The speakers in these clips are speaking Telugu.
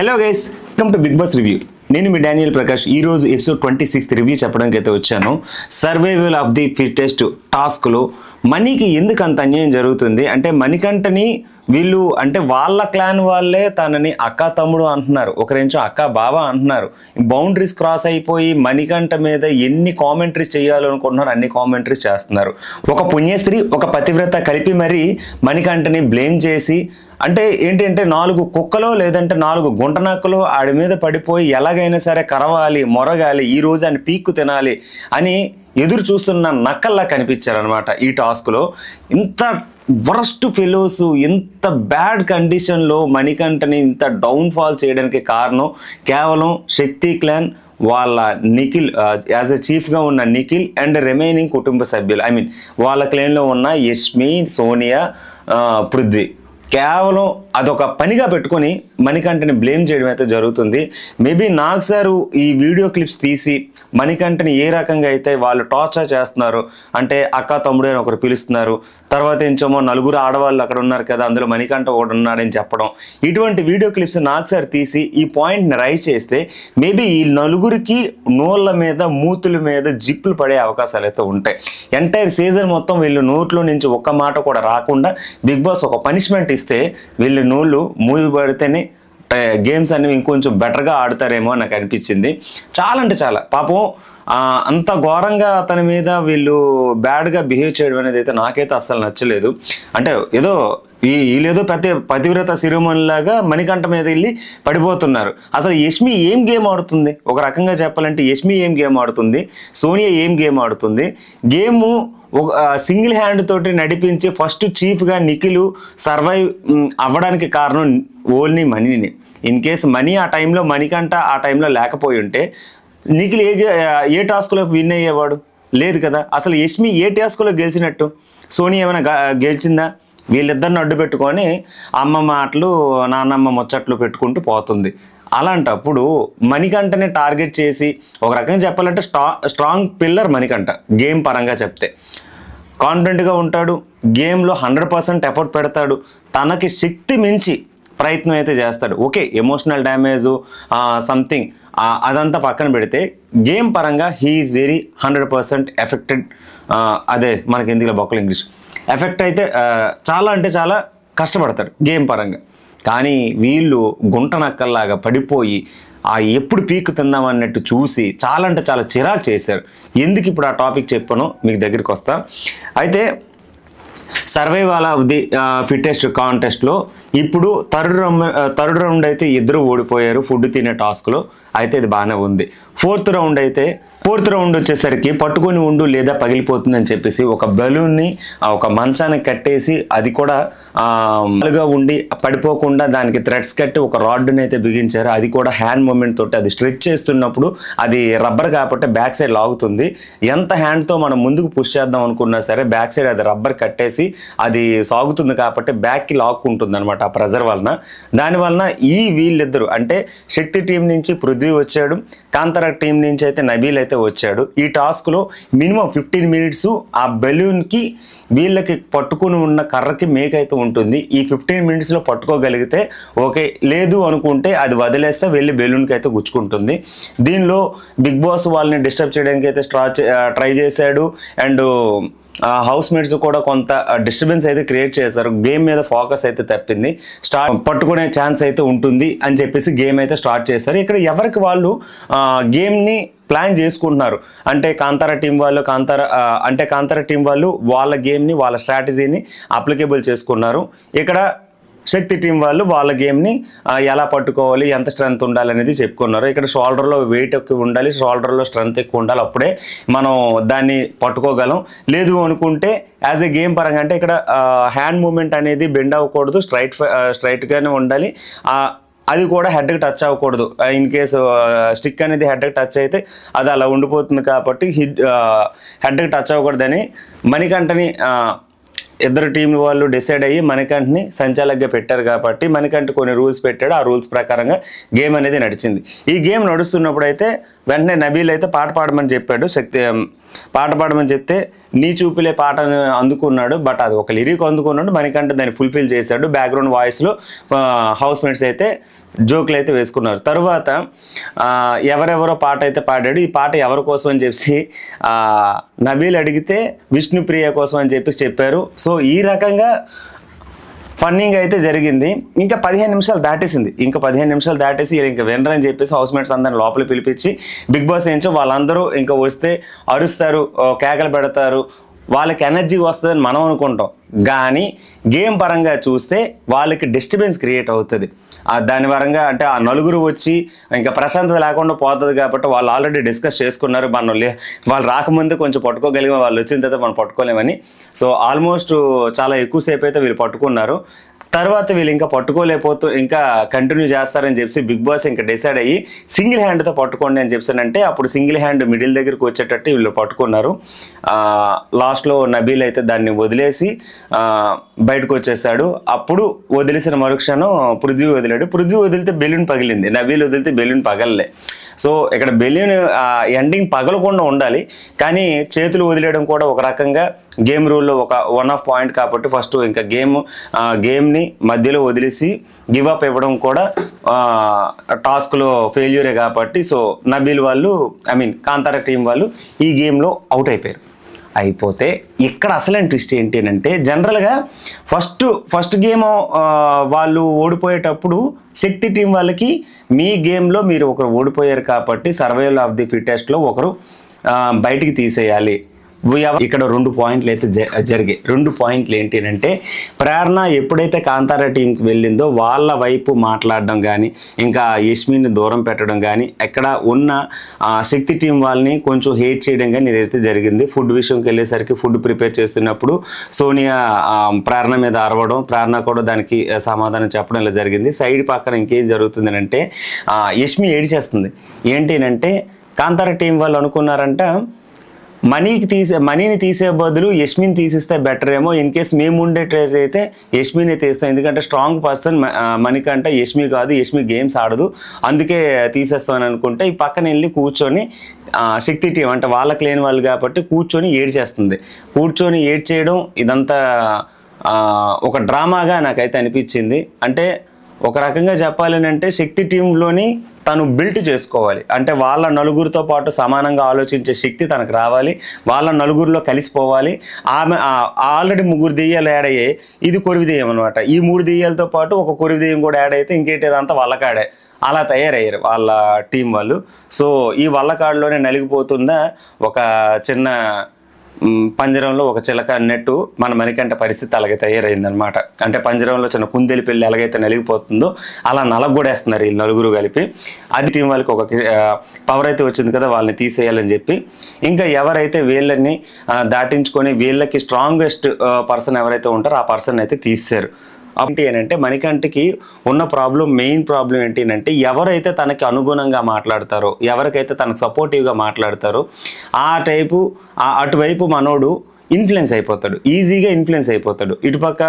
Hello guys, welcome to Bigg Boss review. నేను మీ డానియల్ ప్రకాష్. ఈ రోజు ఎపిసోడ్ 26 రివ్యూ చెప్పడానికి అయితే వచ్చాను. సర్వైవల్ ఆఫ్ ది ఫిటెస్ట్ టాస్క్లో మనీకి ఎందుకు అంత అన్యాయం జరుగుతుంది అంటే మణికంఠని వీళ్ళు అంటే వాళ్ళ క్లాన్ వాళ్ళే తనని అక్క తమ్ముడు అంటున్నారు, ఒకరించో అక్క బావ అంటున్నారు. బౌండరీస్ క్రాస్ అయిపోయి మణికంఠ మీద ఎన్ని కామెంటరీస్ చేయాలనుకుంటున్నారు అన్ని కామెంటరీస్ చేస్తున్నారు. ఒక పుణ్యస్త్రీ ఒక పతివ్రత కలిపి మరీ మణికంఠని బ్లేమ్ చేసి అంటే ఏంటంటే 4 కుక్కలో లేదంటే 4 గుంటనక్కలు ఆడి మీద పడిపోయి ఎలాగైనా సరే కరవాలి మొరగాలి ఈ రోజు అని పీక్కు తినాలి అని ఎదురు చూస్తున్న నక్కల్లా కనిపించారనమాట. ఈ టాస్క్లో ఇంత వరస్ట్ ఫెలోస్ ఇంత బ్యాడ్ కండిషన్లో మణికంఠని ఇంత డౌన్ఫాల్ చేయడానికి కారణం కేవలం శక్తి క్లాన్ వాళ్ళ నిఖిల్ యాజ్ ఎ చీఫ్గా ఉన్న నిఖిల్ అండ్ రిమైనింగ్ కుటుంబ సభ్యులు. ఐ మీన్ వాళ్ళ క్లాన్లో ఉన్న యష్మి, సోనియా, పృథ్వీ కేవలం అదొక పనిగా పెట్టుకొని మణికంఠని బ్లేమ్ చేయడం అయితే జరుగుతుంది. మేబీ నాగ్ సారు ఈ వీడియో క్లిప్స్ తీసి మణికంఠని ఏ రకంగా అయితే వాళ్ళు టార్చర్ చేస్తున్నారు అంటే అక్క తమ్ముడు అని ఒకరు పిలుస్తున్నారు, తర్వాత ఏంచేమో 4 ఆడవాళ్ళు అక్కడ ఉన్నారు కదా అందులో మణికంఠ ఒకటి ఉన్నాడని చెప్పడం, ఇటువంటి వీడియో క్లిప్స్ నాగ్ సార్ తీసి ఈ పాయింట్ని రైజ్ చేస్తే మేబీ ఈ 4కి నోళ్ళ మీద మూతుల మీద జిప్పులు పడే అవకాశాలు అయితే ఉంటాయి. ఎంటైర్ సీజన్ మొత్తం వీళ్ళు నోట్లో నుంచి ఒక్క మాట కూడా రాకుండా బిగ్ బాస్ ఒక పనిష్మెంట్ ఇస్తే వీళ్ళు నోళ్ళు మూవి పడితేనే గేమ్స్ అనేవి ఇంకొంచెం బెటర్గా ఆడతారేమో నాకు అనిపించింది. చాలా అంటే చాలా పాపం అంత ఘోరంగా అతని మీద వీళ్ళు బ్యాడ్గా బిహేవ్ చేయడం అనేది అయితే నాకైతే అస్సలు నచ్చలేదు. అంటే ఏదో వీళ్ళేదో పతివ్రత శిరోమణిలాగా మణికంఠ మీద వెళ్ళి పడిపోతున్నారు. అసలు యష్మి ఏం గేమ్ ఆడుతుంది? ఒక రకంగా చెప్పాలంటే యష్మి ఏం గేమ్ ఆడుతుంది, సోనియా ఏం గేమ్ ఆడుతుంది? గేము ఒక సింగిల్ హ్యాండ్ తోటి నడిపించి ఫస్ట్ చీఫ్గా నిఖిల్ సర్వైవ్ అవ్వడానికి కారణం ఓన్లీ మనీని. ఇన్ కేస్ మనీ ఆ టైంలో మణికంఠ ఆ టైంలో లేకపోయి ఉంటే నిఖిల్ ఏ టాస్క్లో విన్ అయ్యేవాడు? లేదు కదా. అసలు యష్మి ఏ టాస్క్లో గెలిచినట్టు? సోనియా ఏమైనా గెలిచిందా? వీళ్ళిద్దరిని అడ్డు పెట్టుకొని అమ్మ మాటలు నాన్నమ్మ ముచ్చట్లు పెట్టుకుంటూ పోతుంది. అలాంటప్పుడు మణికంఠని టార్గెట్ చేసి ఒక రకంగా చెప్పాలంటే స్ట్రాంగ్ పిల్లర్ మణికంఠ. గేమ్ పరంగా చెప్తే కాన్ఫిడెంట్గా ఉంటాడు, గేమ్లో 100% ఎఫర్ట్ పెడతాడు, తనకి శక్తి మించి ప్రయత్నం అయితే చేస్తాడు. ఓకే, ఎమోషనల్ డ్యామేజు సంథింగ్ అదంతా పక్కన పెడితే గేమ్ పరంగా హీ ఈజ్ వెరీ 100% ఎఫెక్టెడ్. అదే మనకి ఎందుకులో బొక్కలు ఇంగ్లీష్ ఎఫెక్ట్ అయితే చాలా అంటే చాలా కష్టపడతాడు గేమ్ పరంగా. కానీ వీళ్ళు గుంట నక్కల్లాగా పడిపోయి ఎప్పుడు పీక్ తిందామన్నట్టు చూసి చాలా అంటే చాలా చిరాకు చేశారు. ఎందుకు ఇప్పుడు ఆ టాపిక్ చెప్పానో మీకు దగ్గరికి వస్తా. అయితే సర్వైవల్ ఆఫ్ ది ఫిట్టెస్ట్ కాంటెస్ట్లో ఇప్పుడు థర్డ్ రౌండ్ అయితే ఇద్దరు ఓడిపోయారు ఫుడ్ తినే టాస్క్లో. అయితే ఇది బాగానే ఉంది. ఫోర్త్ రౌండ్ వచ్చేసరికి పట్టుకొని ఉండు లేదా పగిలిపోతుందని చెప్పేసి ఒక బెలూన్ని ఒక మంచానికి కట్టేసి అది కూడా ఉండి పడిపోకుండా దానికి థ్రెడ్స్ కట్టి ఒక రాడ్ని అయితే బిగించారు. అది కూడా హ్యాండ్ మూమెంట్ తోటి అది స్ట్రెచ్ చేస్తున్నప్పుడు అది రబ్బర్ కాబట్టి బ్యాక్ సైడ్ లాగుతుంది. ఎంత హ్యాండ్తో మనం ముందుకు పుష్ చేద్దాం అనుకున్నా సరే బ్యాక్ సైడ్ అది రబ్బర్ కట్టేసి అది సాగుతుంది కాబట్టి బ్యాక్కి లాక్కుంటుంది అనమాట ఆ ప్రెజర్ వలన. దానివలన వీళ్ళిద్దరు అంటే శక్తి టీం నుంచి పృథ్వీ వచ్చాడు, కాంతారా టీం నుంచి అయితే నబీల్ అయితే వచ్చాడు. ఈ టాస్క్లో మినిమం 15 మినిట్స్ ఆ బెలూన్కి వీళ్ళకి పట్టుకుని ఉన్న కర్రకి మేక్ అయితే ఉంటుంది. ఈ 15 మినిట్స్లో పట్టుకోగలిగితే ఓకే, లేదు అనుకుంటే అది వదిలేస్తే వెళ్ళి బెలూన్కి అయితే గుచ్చుకుంటుంది. దీనిలో బిగ్ బాస్ వాళ్ళని డిస్టర్బ్ చేయడానికి అయితే ట్రై చేశాడు అండ్ హౌస్ మేట్స్ కూడా కొంత డిస్టర్బెన్స్ అయితే క్రియేట్ చేశారు. గేమ్ మీద ఫోకస్ అయితే తప్పింది. పట్టుకునే ఛాన్స్ అయితే ఉంటుంది అని చెప్పేసి గేమ్ అయితే స్టార్ట్ చేశారు. ఇక్కడ ఎవరికి వాళ్ళు గేమ్ని ప్లాన్ చేసుకుంటున్నారు. అంటే కాంతారా టీం వాళ్ళు వాళ్ళ గేమ్ని వాళ్ళ స్ట్రాటజీని అప్లికేబుల్ చేసుకున్నారు. ఇక్కడ శక్తి టీం వాళ్ళు వాళ్ళ గేమ్ని ఎలా పట్టుకోవాలి, ఎంత స్ట్రెంత్ ఉండాలి అనేది చెప్పుకున్నారు. ఇక్కడ షోల్డర్లో వెయిట్ ఎక్కువ ఉండాలి, షోల్డర్లో స్ట్రెంత్ ఎక్కువ ఉండాలి, అప్పుడే మనం దాన్ని పట్టుకోగలం. లేదు అనుకుంటే యాజ్ ఎ గేమ్ పరంగా అంటే ఇక్కడ హ్యాండ్ మూమెంట్ అనేది బెండ్ అవ్వకూడదు, స్ట్రైట్గానే ఉండాలి. అది కూడా హెడ్కి టచ్ అవ్వకూడదు. ఇన్ కేసు స్టిక్ అనేది హెడ్కి టచ్ అయితే అది అలా ఉండిపోతుంది కాబట్టి హెడ్కి టచ్ అవ్వకూడదని మణికంఠని ఇద్దరు టీం వాళ్ళు డిసైడ్ అయ్యి మణికంఠని సంచాలకుగా పెట్టారు కాబట్టి మణికంఠ కొన్ని రూల్స్ పెట్టాడు. ఆ రూల్స్ ప్రకారంగా గేమ్ అనేది నడిచింది. ఈ గేమ్ నడుస్తున్నప్పుడు అయితే వెంటనే నబీల్ అయితే పాట పాడమని చెప్పాడు పాట పాడమని చెప్తే నీ చూపులే పాటను అందుకున్నాడు. బట్ అది ఒక లిరిక్ అందుకున్నాడు, మణికంఠ దాన్ని ఫుల్ఫిల్ చేశాడు. బ్యాక్గ్రౌండ్ వాయిస్లో హౌస్ మేట్స్ అయితే జోకులు అయితే వేసుకున్నారు. తర్వాత ఎవరెవరో పాట అయితే పాడాడు. ఈ పాట ఎవరి కోసం అని చెప్పి నబీల్ అడిగితే విష్ణుప్రియ కోసం అని చెప్పారు. సో ఈ రకంగా ఫన్నింగ్ అయితే జరిగింది. ఇంకా 15 నిమిషాలు దాటేసింది. ఇంకా 15 నిమిషాలు దాటేసి ఇంకా వినరని చెప్పేసి హౌస్ మేట్స్ అందరిని లోపల పిలిపించి బిగ్ బాస్ ఏంచో వాళ్ళందరూ ఇంకా వస్తే అరుస్తారు, కేకలు పెడతారు, వాళ్ళకి ఎనర్జీ వస్తుందని మనం అనుకుంటాం. కానీ గేమ్ పరంగా చూస్తే వాళ్ళకి డిస్టర్బెన్స్ క్రియేట్ అవుతుంది. దాని పరంగా అంటే ఆ నలుగురు వచ్చి ఇంకా ప్రశాంతత లేకుండా పోతుంది కాబట్టి వాళ్ళు ఆల్రెడీ డిస్కస్ చేసుకున్నారు. వాళ్ళు రాకముందే కొంచెం పట్టుకోగలిగాం, వాళ్ళు వచ్చిన తర్వాత మనం పట్టుకోలేమని. సో ఆల్మోస్ట్ చాలా ఎక్కువసేపు అయితే వీళ్ళు పట్టుకున్నారు. తర్వాత వీళ్ళు ఇంకా పట్టుకోలేకపోతూ ఇంకా కంటిన్యూ చేస్తారని చెప్పి బిగ్ బాస్ ఇంకా డిసైడ్ అయ్యి సింగిల్ హ్యాండ్తో పట్టుకోండి అని చెప్పానంటే అప్పుడు సింగిల్ హ్యాండ్ మిడిల్ దగ్గరికి వచ్చేటట్టు వీళ్ళు పట్టుకున్నారు. లాస్ట్లో నబీల్ అయితే దాన్ని వదిలేసి బయటకు వచ్చేసాడు. అప్పుడు వదిలేసిన మరుక్షణం పృథ్వీ వదిలాడు. పృథ్వీ వదిలితే బెలూన్ పగిలింది, నబీల్ వదిలితే బెలూన్ పగలలే. సో ఇక్కడ బెలూన్ ఎండింగ్ పగలకుండా ఉండాలి, కానీ చేతులు వదిలేయడం కూడా ఒక రకంగా గేమ్ రూల్లో వన్ ఆఫ్ పాయింట్ కాబట్టి ఫస్ట్ ఇంకా గేమ్ని మధ్యలో వదిలేసి గివ్ అప్ ఇవ్వడం కూడా టాస్క్లో ఫెయిల్యూరే కాబట్టి సో నబీల్ వాళ్ళు కాంతార టీం వాళ్ళు ఈ గేమ్లో అవుట్ అయిపోయారు. అయిపోతే ఇక్కడ అసలైన ట్విస్ట్ ఏంటి అంటే జనరల్గా ఫస్ట్ గేమ్ వాళ్ళు ఓడిపోయేటప్పుడు శక్తి టీం వాళ్ళకి మీ గేమ్లో మీరు ఒకరు ఓడిపోయారు కాబట్టి సర్వైవల్ ఆఫ్ ది ఫిట్టెస్ట్లో ఒకరు బయటికి తీసేయాలి. ఇక్కడ 2 పాయింట్లు అయితే జరిగాయి. 2 పాయింట్లు ఏంటి అంటే ప్రేరణ ఎప్పుడైతే కాంతారా టీంకి వెళ్ళిందో వాళ్ళ వైపు మాట్లాడడం కానీ ఇంకా యష్మిని దూరం పెట్టడం కానీ ఎక్కడ ఉన్న శక్తి టీం వాళ్ళని కొంచెం హేట్ చేయడం కానీ ఇదైతే జరిగింది. ఫుడ్ విషయంకి వెళ్ళేసరికి ఫుడ్ ప్రిపేర్ చేస్తున్నప్పుడు సోనియా ప్రేరణ మీద అరవడం, ప్రేరణ కూడా దానికి సమాధానం చెప్పడం ఇలా జరిగింది. సైడ్ పక్కన ఇంకేం జరుగుతుంది అంటే యష్మి ఏడ్చేస్తుంది. ఏంటి అంటే కాంతారా టీం వాళ్ళు అనుకున్నారంట మనీని తీసే బదులు యష్మిని తీసిస్తే బెటర్ ఏమో, ఇన్ కేస్ మేము ఉండేటైతే యష్మిని తీస్తాం, ఎందుకంటే స్ట్రాంగ్ పర్సన్ మణికంఠ, యష్మి కాదు, యష్మి గేమ్స్ ఆడదు, అందుకే తీసేస్తామని అనుకుంటే ఈ పక్కన వెళ్ళి కూర్చొని శక్తి టీం అంటే వాళ్ళకి లేని వాళ్ళు కాబట్టి కూర్చొని ఏడ్చేస్తుంది. కూర్చొని ఏడ్చేయడం ఇదంతా ఒక డ్రామాగా నాకైతే అనిపించింది. అంటే ఒక రకంగా చెప్పాలని అంటే శక్తి టీంలోని తను బిల్ట్ చేసుకోవాలి, అంటే వాళ్ళ నలుగురితో పాటు సమానంగా ఆలోచించే శక్తి తనకు రావాలి, వాళ్ళ నలుగురిలో కలిసిపోవాలి. ఆమె ఆల్రెడీ 3 దెయ్యాలు యాడ్ అయ్యాయి, ఇది కొరివి దెయ్యం అనమాట. ఈ 3 దెయ్యాలతో పాటు ఒక కొరివి దెయ్యం కూడా యాడ్ అయితే ఇంకేంటిదంతా వల్లకాడే అలా తయారయ్యారు వాళ్ళ టీం వాళ్ళు. సో ఈ వల్లకాడులోనే నలిగిపోతున్న ఒక చిన్న పంజరంలో ఒక చిలక అన్నట్టు మన మణికంఠ పరిస్థితి అలాగే తయారైందనమాట. అంటే పంజరంలో చిన్న కుందేలు పెళ్ళి ఎలాగైతే నలిగిపోతుందో అలా నలగొడేస్తున్నారు ఈ నలుగురు కలిపి. అది టీం వాళ్ళకి ఒక పవర్ అయితే వచ్చింది కదా, వాళ్ళని తీసేయాలని చెప్పి ఇంకా ఎవరైతే వీళ్ళని దాటించుకొని వీళ్ళకి స్ట్రాంగెస్ట్ పర్సన్ ఎవరైతే ఉంటారో ఆ పర్సన్ అయితే తీసేశారు. ఏంటి అంటే మణికంఠకి ఉన్న మెయిన్ ప్రాబ్లం ఏంటి అంటే ఎవరైతే తనకి అనుగుణంగా మాట్లాడతారో, ఎవరికైతే తనకు సపోర్టివ్గా మాట్లాడతారో అటువైపు మనోడు ఇన్ఫ్లుయెన్స్ అయిపోతాడు, ఈజీగా ఇన్ఫ్లుయెన్స్ అయిపోతాడు. ఇటుపక్క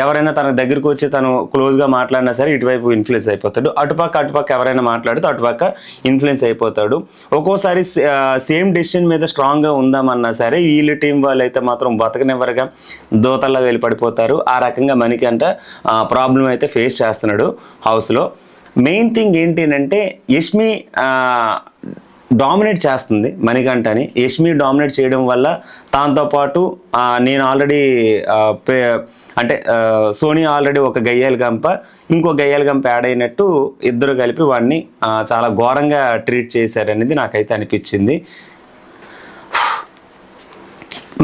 ఎవరైనా తన దగ్గరికి వచ్చి తను క్లోజ్గా మాట్లాడినా సరే ఇటువైపు ఇన్ఫ్లుయెన్స్ అయిపోతాడు, అటుపక్క ఎవరైనా మాట్లాడితే అటుపక్క ఇన్ఫ్లుయెన్స్ అయిపోతాడు. ఒక్కోసారి సేమ్ డెసిషన్ మీద స్ట్రాంగ్గా ఉందామన్నా సరే వీళ్ళ టీం వాళ్ళు అయితే మాత్రం బతకనివ్వరుగా దోతల్లా వెళ్ళి పడిపోతారు. ఆ రకంగా మణికంఠ ప్రాబ్లం అయితే ఫేస్ చేస్తున్నాడు హౌస్లో. మెయిన్ థింగ్ ఏంటి అంటే యష్మి డామినేట్ చేస్తుంది మణికంఠని. యష్మి డామినేట్ చేయడం వల్ల దాంతోపాటు నేను ఆల్రెడీ అంటే సోనియా ఆల్రెడీ ఒక గయ్యాల గంప, ఇంకో గయ్యాల గంప యాడ్ అయినట్టు ఇద్దరు కలిపి వాడిని చాలా ఘోరంగా ట్రీట్ చేశారనేది నాకైతే అనిపించింది.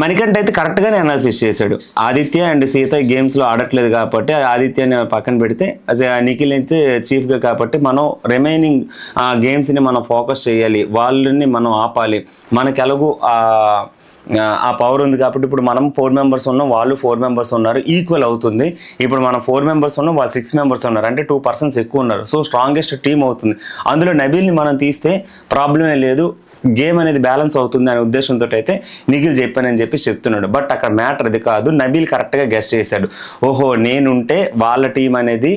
మణికంఠ అయితే కరెక్ట్గానే అనాలిసిస్ చేశాడు. ఆదిత్య అండ్ సీత గేమ్స్లో ఆడట్లేదు కాబట్టి ఆదిత్యని పక్కన పెడితే నిఖిల్ అయితే చీఫ్గా కాబట్టి మనం రిమైనింగ్ గేమ్స్ని మనం ఫోకస్ చేయాలి, వాళ్ళని మనం ఆపాలి. మనకి ఎలాగూ ఆ పవర్ ఉంది కాబట్టి ఇప్పుడు మనం 4 మెంబర్స్ ఉన్నాం, వాళ్ళు 4 మెంబర్స్ ఉన్నారు, ఈక్వల్ అవుతుంది. ఇప్పుడు మనం 4 మెంబర్స్ ఉన్నాం, వాళ్ళు 6 మెంబర్స్ ఉన్నారు, అంటే 2 పర్సన్స్ ఎక్కువ ఉన్నారు. సో స్ట్రాంగెస్ట్ టీం అవుతుంది. అందులో నబీల్ని మనం తీస్తే ప్రాబ్లమే లేదు, గేమ్ అనేది బ్యాలెన్స్ అవుతుంది అనే ఉద్దేశంతో అయితే నిఖిల్ చెప్పానని చెప్పి చెప్తున్నాడు. బట్ అక్కడ మ్యాటర్ అది కాదు. నబీల్ కరెక్ట్గా గెస్ట్ చేశాడు. ఓహో నేనుంటే వాళ్ళ టీం అనేది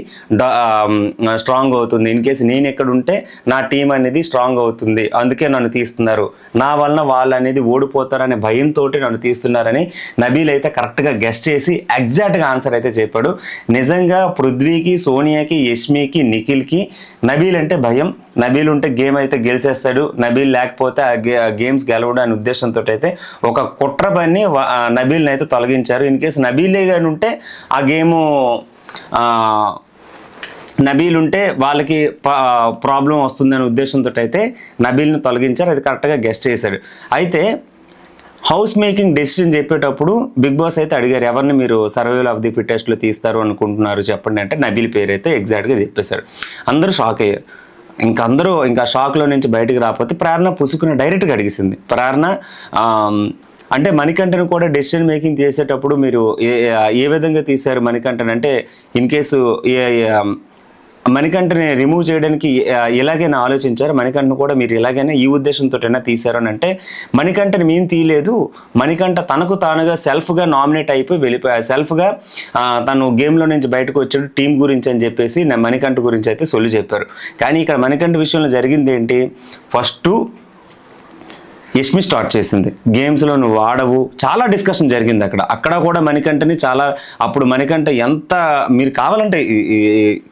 స్ట్రాంగ్ అవుతుంది, ఇన్ కేసు నేను ఎక్కడ ఉంటే నా టీం అనేది స్ట్రాంగ్ అవుతుంది, అందుకే నన్ను తీస్తున్నారు, నా వలన వాళ్ళు అనేది ఓడిపోతారనే భయంతో నన్ను తీస్తున్నారని నబీల్ అయితే కరెక్ట్గా గెస్ట్ చేసి ఎగ్జాక్ట్గా ఆన్సర్ అయితే చెప్పాడు. నిజంగా పృథ్వీకి, సోనియాకి, యష్మికి, నిఖిల్కి నబీల్ అంటే భయం. నబీల్ ఉంటే గేమ్ అయితే గెలిచేస్తాడు, నబీల్ లేకపోతే ఆ గేమ్స్ గెలవడం అనే ఉద్దేశంతో అయితే ఒక కుట్ర పని నబీల్ని అయితే తొలగించారు. ఇన్ కేసు నబీలే కానీ ఉంటే ఆ గేము నబీల్ ఉంటే వాళ్ళకి ప్రాబ్లం వస్తుందనే ఉద్దేశంతో అయితే నబీల్ని తొలగించారు. అది కరెక్ట్గా గెస్ట్ చేశాడు. అయితే హౌస్ మేకింగ్ డెసిషన్ చెప్పేటప్పుడు బిగ్ బాస్ అయితే అడిగారు, ఎవరిని మీరు సర్వైవల్ ఆఫ్ ది ఫిట్టెస్ట్లో తీస్తారు అనుకుంటున్నారు చెప్పండి అంటే నబీల్ పేరు అయితే ఎగ్జాక్ట్గా చెప్పేశాడు. అందరూ షాక్ అయ్యారు. అందరూ షాక్లో నుంచి బయటకు రాకపోతే ప్రేరణ పుసుకుని డైరెక్ట్గా అడిగేసింది. ప్రేరణ అంటే మణికంఠను కూడా డెసిషన్ మేకింగ్ చేసేటప్పుడు మీరు ఏ విధంగా తీశారు మణికంఠన్ అంటే, ఇన్ కేసు మణికంఠని రిమూవ్ చేయడానికి ఎలాగైనా ఆలోచించారు, మణికంఠను కూడా మీరు ఎలాగైనా ఈ ఉద్దేశంతోటైనా తీశారు అని అంటే, మణికంఠని మేము తీయలేదు, మణికంఠ తనకు తానుగా సెల్ఫ్గా నామినేట్ అయిపోయి వెళ్ళిపోయారు, సెల్ఫ్గా తను గేమ్లో నుంచి బయటకు వచ్చాడు టీం గురించి అని చెప్పేసి మణికంఠ గురించి అయితే సొల్లు చెప్పారు. కానీ ఇక్కడ మణికంఠ విషయంలో జరిగింది ఏంటి, ఫస్ట్ యష్మి స్టార్ట్ చేసింది, గేమ్స్లో నువ్వు ఆడవు, చాలా డిస్కషన్ జరిగింది అక్కడ కూడా మణికంఠని చాలా, అప్పుడు మణికంఠ ఎంత, మీరు కావాలంటే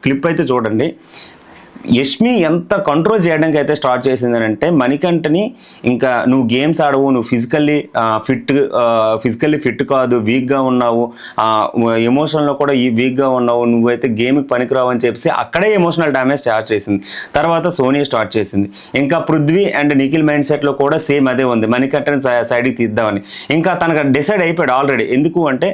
క్లిప్ అయితే చూడండి, యష్మి ఎంత కంట్రోల్ చేయడానికి అయితే స్టార్ట్ చేసింది అంటే, మణికంఠని ఇంకా నువ్వు గేమ్స్ ఆడవు, నువ్వు ఫిజికల్లీ ఫిట్ కాదు, వీక్గా ఉన్నావు, ఎమోషనల్లో కూడా వీక్గా ఉన్నావు, నువ్వైతే గేమ్కి పనికిరావు అని చెప్పేసి అక్కడే ఎమోషనల్ డ్యామేజ్ స్టార్ట్ చేసింది. తర్వాత సోనియా స్టార్ట్ చేసింది. ఇంకా పృథ్వీ అండ్ నిఖిల్ మైండ్ సెట్లో కూడా సేమ్ అదే ఉంది, మణికంఠని సైడ్కి తీద్దామని. ఇంకా తనకు డిసైడ్ అయిపోయాడు ఆల్రెడీ. ఎందుకు అంటే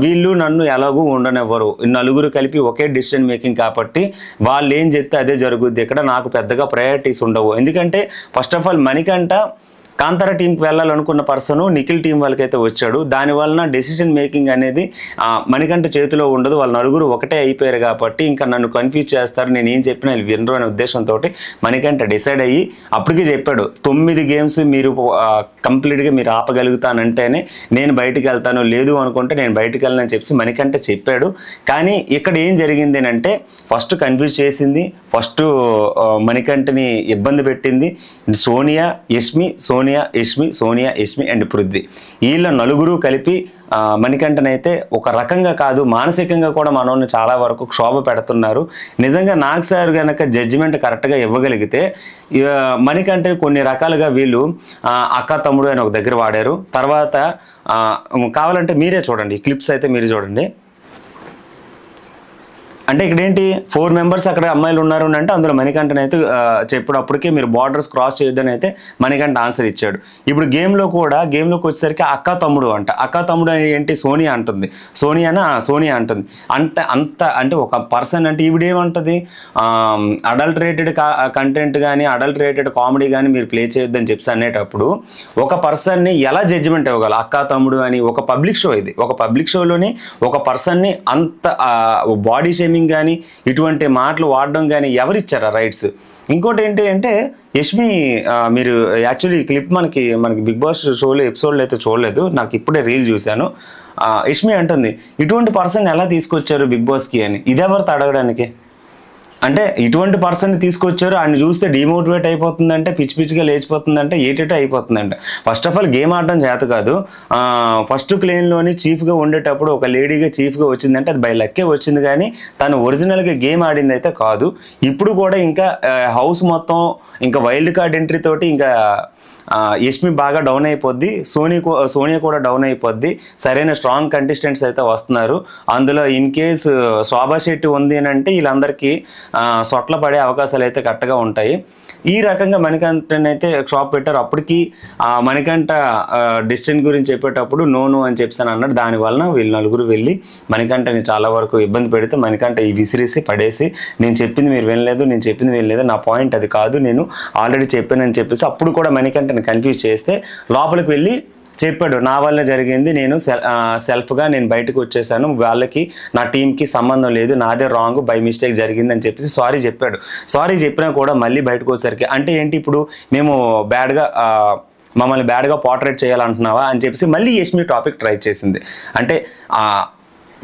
వీళ్ళు నన్ను ఎలాగూ ఉండనివ్వరు, నలుగురు కలిపి ఒకే డిసిషన్ మేకింగ్ కాబట్టి వాళ్ళు ఏం చెప్తే అదే జరుగుద్ది, ఇక్కడ నాకు పెద్దగా ప్రయారిటీస్ ఉండవు. ఎందుకంటే first of all Manikanta Kantara టీంకి వెళ్ళాలనుకున్న పర్సను నిఖిల్ టీం వాళ్ళకైతే వచ్చాడు, దానివలన డెసిషన్ మేకింగ్ అనేది మణికంఠ చేతిలో ఉండదు, వాళ్ళు నలుగురు ఒకటే అయిపోయారు కాబట్టి ఇంకా నన్ను కన్ఫ్యూజ్ చేస్తారు, నేను ఏం చెప్పినా వీళ్ళు వినరు అనే ఉద్దేశంతో మణికంఠ డిసైడ్ అయ్యి అప్పటికే చెప్పాడు, 9 గేమ్స్ మీరు కంప్లీట్గా మీరు ఆపగలుగుతానంటేనే నేను బయటికి వెళ్తాను, లేదు అనుకుంటే నేను బయటికి వెళ్ళనని చెప్పి మణికంఠ చెప్పాడు. కానీ ఇక్కడ ఏం జరిగింది అంటే ఫస్ట్ కన్ఫ్యూజ్ చేసింది, ఫస్ట్ మణికంఠని ఇబ్బంది పెట్టింది సోనియా యష్మి అండ్ పృథ్వీ, వీళ్ళ నలుగురు కలిపి మణికంఠనైతే ఒక రకంగా కాదు మానసికంగా కూడా మనల్ని చాలా వరకు క్షోభ పెడుతున్నారు. నిజంగా నాగ్ సార్ కనుక జడ్జిమెంట్ కరెక్ట్గా ఇవ్వగలిగితే మణికంఠని కొన్ని రకాలుగా వీళ్ళు అక్క తమ్ముడు అని ఒక దగ్గర వాడారు. తర్వాత కావాలంటే మీరే చూడండి, క్లిప్స్ అయితే మీరు చూడండి. అంటే ఇక్కడ ఏంటి 4 మెంబర్స్ అక్కడ అమ్మాయిలు ఉన్నారు అంటే అందులో మణికంఠన్ అయితే చెప్పినప్పటికీ మీరు బార్డర్స్ క్రాస్ చేయొద్దని అయితే మణికంఠ ఆన్సర్ ఇచ్చాడు. ఇప్పుడు గేమ్లోకి వచ్చేసరికి అక్క తమ్ముడు అని ఏంటి సోనియా అంటుంది, సోనియా అంటుంది అంటే ఒక పర్సన్ అంటే ఈవిడేమంటుంది, అడల్టరేటెడ్ కంటెంట్ కానీ అడల్టరేటెడ్ కామెడీ కానీ మీరు ప్లే చేయొద్దని చెప్పి అనేటప్పుడు ఒక పర్సన్ని ఎలా జడ్జిమెంట్ ఇవ్వగలరు, అక్క తమ్ముడు అని ఒక పబ్లిక్ షో, ఇది ఒక పబ్లిక్ షోలోని ఒక పర్సన్ని అంత బాడీ షేమింగ్ కానీ ఇటువంటి మాటలు వాడడం కానీ ఎవరిచ్చారా రైట్స్. ఇంకోటి ఏంటి అంటే యష్మి, మీరు యాక్చువల్లీ ఈ క్లిప్ మనకి బిగ్ బాస్ షోలో ఎపిసోడ్లో అయితే చూడలేదు, నాకు ఇప్పుడే రీల్ చూశాను. యష్మి అంటుంది ఇటువంటి పర్సన్ ఎలా తీసుకొచ్చారు బిగ్ బాస్కి అని, ఇదెవరితో అడగడానికి, అంటే ఇటువంటి పర్సన్ని తీసుకొచ్చారు, ఆయన చూస్తే డిమోటివేట్ అయిపోతుందంటే, పిచ్చిగా లేచిపోతుందంటే, ఏటేటో అయిపోతుందంటే. ఫస్ట్ ఆఫ్ ఆల్ గేమ్ ఆడడం చేత కాదు, ఫస్ట్ క్లేన్లోని చీఫ్గా ఉండేటప్పుడు ఒక లేడీగా చీఫ్గా వచ్చిందంటే అది బై లక్కే వచ్చింది, కానీ తను ఒరిజినల్గా గేమ్ ఆడింది అయితే కాదు. ఇప్పుడు కూడా ఇంకా హౌస్ మొత్తం ఇంకా వైల్డ్ కార్డ్ ఎంట్రీ తోటి ఇంకా యష్మి బాగా డౌన్ అయిపోద్ది, సోనియా కూడా డౌన్ అయిపోద్ది, సరైన స్ట్రాంగ్ కంటెస్టెంట్స్ అయితే వస్తున్నారు. అందులో ఇన్ కేస్ శోభా శెట్టి ఉంది అని అంటే వీళ్ళందరికీ సొట్ల పడే అవకాశాలు అయితే కరెక్ట్గా ఉంటాయి. ఈ రకంగా మణికంఠన్ అయితే షాప్ పెట్టారు. అప్పటికి మణికంఠ డిస్టెన్స్ గురించి చెప్పేటప్పుడు నో అని చెప్పాను అన్నాడు. దానివలన వీళ్ళు నలుగురు వెళ్ళి మణికంఠని చాలా వరకు ఇబ్బంది పెడితే మణికంఠ ఈ విసిరేసి పడేసి నేను చెప్పింది మీరు వినలేదు, నా పాయింట్ అది కాదు, నేను ఆల్రెడీ చెప్పానని చెప్పేసి అప్పుడు కూడా మణికంఠని కన్ఫ్యూజ్ చేస్తే లోపలికి వెళ్ళి చెప్పాడు, నా వల్ల జరిగింది, నేను సెల్ఫ్గా నేను బయటకు వచ్చేసాను, వాళ్ళకి నా టీంకి సంబంధం లేదు, నాదే రాంగ్, బై మిస్టేక్ జరిగింది అని చెప్పేసి సారీ చెప్పాడు. సారీ చెప్పినా కూడా మళ్ళీ బయటకు వచ్చేసరికి అంటే ఏంటి, ఇప్పుడు మేము మమ్మల్ని బ్యాడ్గా పోర్ట్రేట్ చేయాలంటున్నావా అని చెప్పేసి మళ్ళీ యష్మి టాపిక్ ట్రై చేసింది. అంటే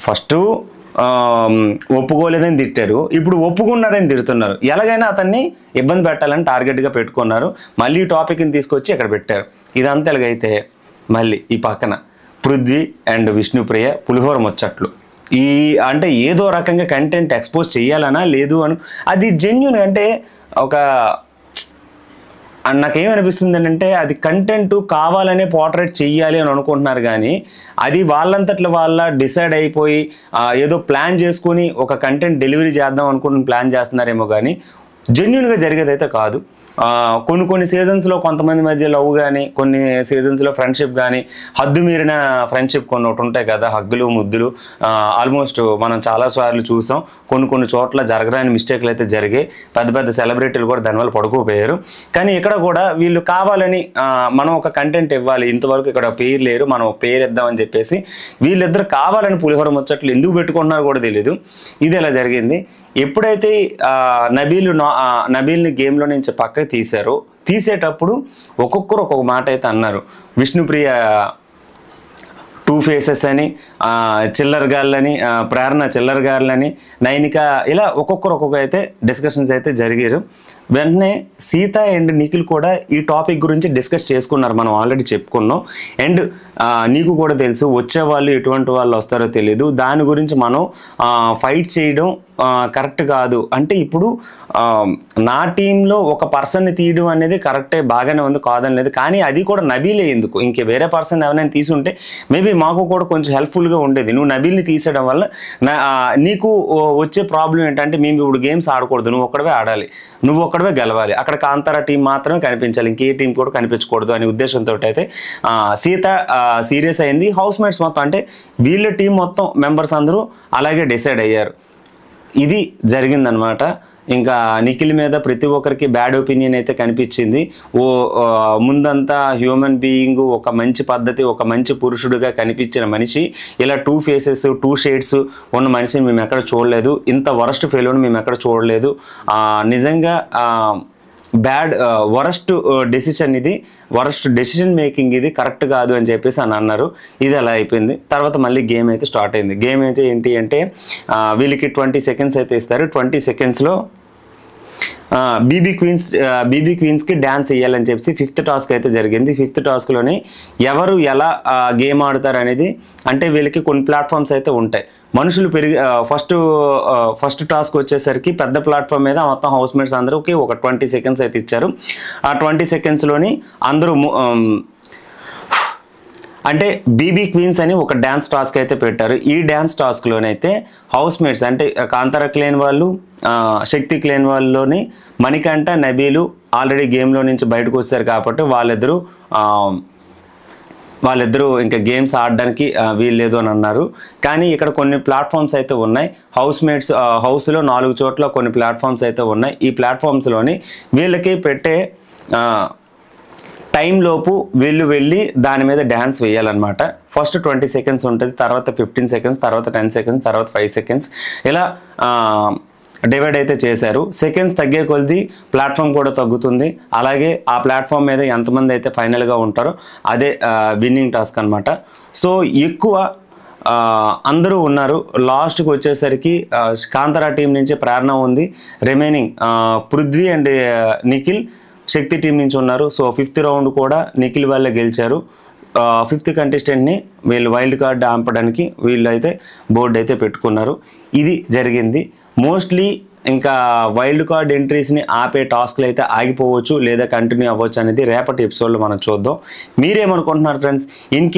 ఫస్ట్ ఒప్పుకోలేదని తిట్టారు, ఇప్పుడు ఒప్పుకున్నారని తిడుతున్నారు. ఎలాగైనా అతన్ని ఇబ్బంది పెట్టాలని టార్గెట్గా పెట్టుకున్నారు. మళ్ళీ టాపిక్ని తీసుకొచ్చి ఇక్కడ పెట్టారు. ఇదంతా ఎలాగైతే మళ్ళీ ఈ పక్కన పృథ్వీ అండ్ విష్ణుప్రియ పులిహోర ముచ్చట్లు. అంటే ఏదో రకంగా కంటెంట్ ఎక్స్పోజ్ చేయాలనా లేదు అని, అది జెన్యూన్. అంటే నాకేమనిపిస్తుంది అంటే అది కంటెంట్ కావాలనే పోర్ట్రేట్ చెయ్యాలి అని అనుకుంటున్నారు, కానీ అది వాళ్ళంతట్లో వాళ్ళ డిసైడ్ అయిపోయి ఏదో ప్లాన్ చేసుకుని ఒక కంటెంట్ డెలివరీ చేద్దాం అనుకుంటున్న ప్లాన్ చేస్తున్నారేమో, కానీ జెన్యూన్గా జరిగేదైతే కాదు. కొన్ని సీజన్స్లో కొంతమంది మధ్య లవ్ కానీ, కొన్ని సీజన్స్లో ఫ్రెండ్షిప్ కానీ, హద్దు మీరిన ఫ్రెండ్షిప్ కొన్ని ఒకటి ఉంటాయి కదా, హగ్గులు ముద్దులు, ఆల్మోస్ట్ మనం చాలాసార్లు చూసాం. కొన్ని చోట్ల జరగరాని మిస్టేక్లు అయితే జరిగాయి. పెద్ద సెలబ్రిటీలు కూడా దానివల్ల పడుకోపోయారు. కానీ ఇక్కడ కూడా వీళ్ళు కావాలని మనం ఒక కంటెంట్ ఇవ్వాలి, ఇంతవరకు ఇక్కడ పేరు లేరు, మనం పేరు ఇద్దామని చెప్పేసి వీళ్ళిద్దరు కావాలని పులిహోర ముచ్చట్లు ఎందుకు పెట్టుకుంటున్నారో కూడా తెలియదు. ఇది ఎలా జరిగింది. ఎప్పుడైతే నబీల్ని గేమ్లో నుంచి పక్కకి తీసేటప్పుడు ఒక్కొక్కరు ఒక్కొక్క మాట అయితే అన్నారు. విష్ణుప్రియ 2 ఫేసెస్ అని, చిల్లర్ గాళ్ళని, ప్రేరణ చిల్లర్ గాళ్ళని, నైనిక, ఇలా ఒక్కొక్క అయితే డిస్కషన్స్ అయితే జరిగారు. వెంటనే సీత అండ్ నిఖిల్ కూడా ఈ టాపిక్ గురించి డిస్కస్ చేసుకున్నారు. మనం ఆల్రెడీ చెప్పుకున్నాం. అండ్ నీకు కూడా తెలుసు వచ్చే వాళ్ళు ఎటువంటి వాళ్ళు వస్తారో తెలియదు, దాని గురించి మనం ఫైట్ చేయడం కరెక్ట్ కాదు. అంటే ఇప్పుడు నా టీంలో ఒక పర్సన్ని తీయడం అనేది కరెక్టే, బాగానే ఉంది, కాదని లేదు. కానీ అది కూడా నబీలే ఎందుకు, ఇంకే వేరే పర్సన్ ఎవరైనా తీసుంటే మేబీ మాకు కూడా కొంచెం హెల్ప్ఫుల్గా ఉండేది. నువ్వు నబీల్ని తీసేయడం వల్ల నీకు వచ్చే ప్రాబ్లం ఏంటంటే, మేము ఇప్పుడు గేమ్స్ ఆడకూడదు, నువ్వు ఒక్కడవే ఆడాలి, నువ్వు ఒక్కడవే గెలవాలి, అక్కడ కాంతారా టీం మాత్రమే కనిపించాలి, ఇంకే టీం కూడా కనిపించకూడదు అనే ఉద్దేశంతో అయితే సీత సీరియస్ అయింది. హౌస్ మేట్స్ మొత్తం, అంటే వీళ్ళ టీం మొత్తం మెంబర్స్ అందరూ అలాగే డిసైడ్ అయ్యారు. ఇది జరిగిందనమాట. ఇంకా నిఖిల్ మీద ప్రతి ఒక్కరికి బ్యాడ్ ఒపీనియన్ అయితే కనిపించింది. ముందంతా హ్యూమన్ బీయింగ్, ఒక మంచి పద్ధతి, ఒక మంచి పురుషుడిగా కనిపించిన మనిషి ఇలా 2 ఫేసెస్ 2 షేడ్స్ ఉన్న మనిషిని మేము ఎక్కడ చూడలేదు, ఇంత వరస్ట్ ఫెయిల్ని మేము ఎక్కడ చూడలేదు, నిజంగా వరస్ట్ డెసిషన్ ఇది, వరస్ట్ డెసిషన్ మేకింగ్ ఇది, కరెక్ట్ కాదు అని చెప్పేసి అన్నారు. ఇది అలా అయిపోయింది. తర్వాత మళ్ళీ గేమ్ అయితే స్టార్ట్ అయింది. గేమ్ అయితే ఏంటి అంటే వీళ్ళకి 20 సెకండ్స్ అయితే ఇస్తారు. 20 సెకండ్స్లో బీబీ క్వీన్స్కి డ్యాన్స్ వేయాలని చెప్పి 5th టాస్క్ అయితే జరిగింది. 5th టాస్క్లోని ఎవరు ఎలా గేమ్ ఆడతారు అనేది, అంటే వీళ్ళకి కొన్ని ప్లాట్ఫామ్స్ అయితే ఉంటాయి. మనుషులు ఫస్ట్ టాస్క్ వచ్చేసరికి పెద్ద ప్లాట్ఫామ్ మీద మొత్తం హౌస్ మేట్స్ అందరికి ఒక 20 సెకండ్స్ అయితే ఇచ్చారు. ఆ 20 సెకండ్స్లోని అందరూ అంటే బీబీ క్వీన్స్ అని ఒక డ్యాన్స్ టాస్క్ అయితే పెట్టారు. ఈ డ్యాన్స్ టాస్క్లోనైతే హౌస్ మేట్స్ అంటే కాంతారా క్లేన్ వాళ్ళు, శక్తి క్లేన్ వాళ్ళలోని మణికంఠ, నబీలు ఆల్రెడీ గేమ్లో నుంచి బయటకు వచ్చారు కాబట్టి వాళ్ళిద్దరూ ఇంకా గేమ్స్ ఆడడానికి వీల్లేదు అని అన్నారు. కానీ ఇక్కడ కొన్ని ప్లాట్ఫామ్స్ అయితే ఉన్నాయి. హౌస్లో 4 చోట్ల కొన్ని ప్లాట్ఫామ్స్ అయితే ఉన్నాయి. ఈ ప్లాట్ఫామ్స్లోని వీళ్ళకి పెట్టే టైంలోపు వీళ్ళు వెళ్ళి దాని మీద డ్యాన్స్ వేయాలన్నమాట. ఫస్ట్ 20 సెకండ్స్ ఉంటుంది, తర్వాత 15 సెకండ్స్, తర్వాత 10 సెకండ్స్, తర్వాత 5 సెకండ్స్, ఇలా డివైడ్ అయితే చేశారు. సెకండ్స్ తగ్గే కొద్ది ప్లాట్ఫామ్ కూడా తగ్గుతుంది. అలాగే ఆ ప్లాట్ఫామ్ మీద ఎంతమంది అయితే ఫైనల్గా ఉంటారో అదే విన్నింగ్ టాస్క్ అనమాట. సో ఎక్కువ అందరూ ఉన్నారు. లాస్ట్కి వచ్చేసరికి కాంతారా టీం నుంచి ప్రేరణ ఉంది, remaining Prithvi and Nikhil Shakti team నుంచి ఉన్నారు. సో 5th రౌండ్ కూడా నిఖిల్ వాళ్ళే గెలిచారు. 5th కంటెస్టెంట్ని వీళ్ళు వైల్డ్ కార్డ్ ఆంపడానికి వీళ్ళు అయితే బోర్డు అయితే పెట్టుకున్నారు. ఇది జరిగింది. మోస్ట్లీ ఇంకా వైల్డ్ కార్డ్ ఎంట్రీస్ని ఆపే టాస్క్లు అయితే ఆగిపోవచ్చు లేదా కంటిన్యూ అవ్వచ్చు అనేది రేపటి ఎపిసోడ్లో మనం చూద్దాం. మీరేమనుకుంటున్నారు ఫ్రెండ్స్? ఇన్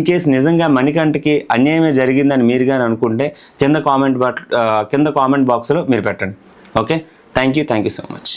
కేస్ నిజంగా మణికంఠకి అన్యాయమే జరిగిందని మీరు కానీ అనుకుంటే కింద కామెంట్ బాక్స్లో మీరు పెట్టండి. Okay, thank you so much.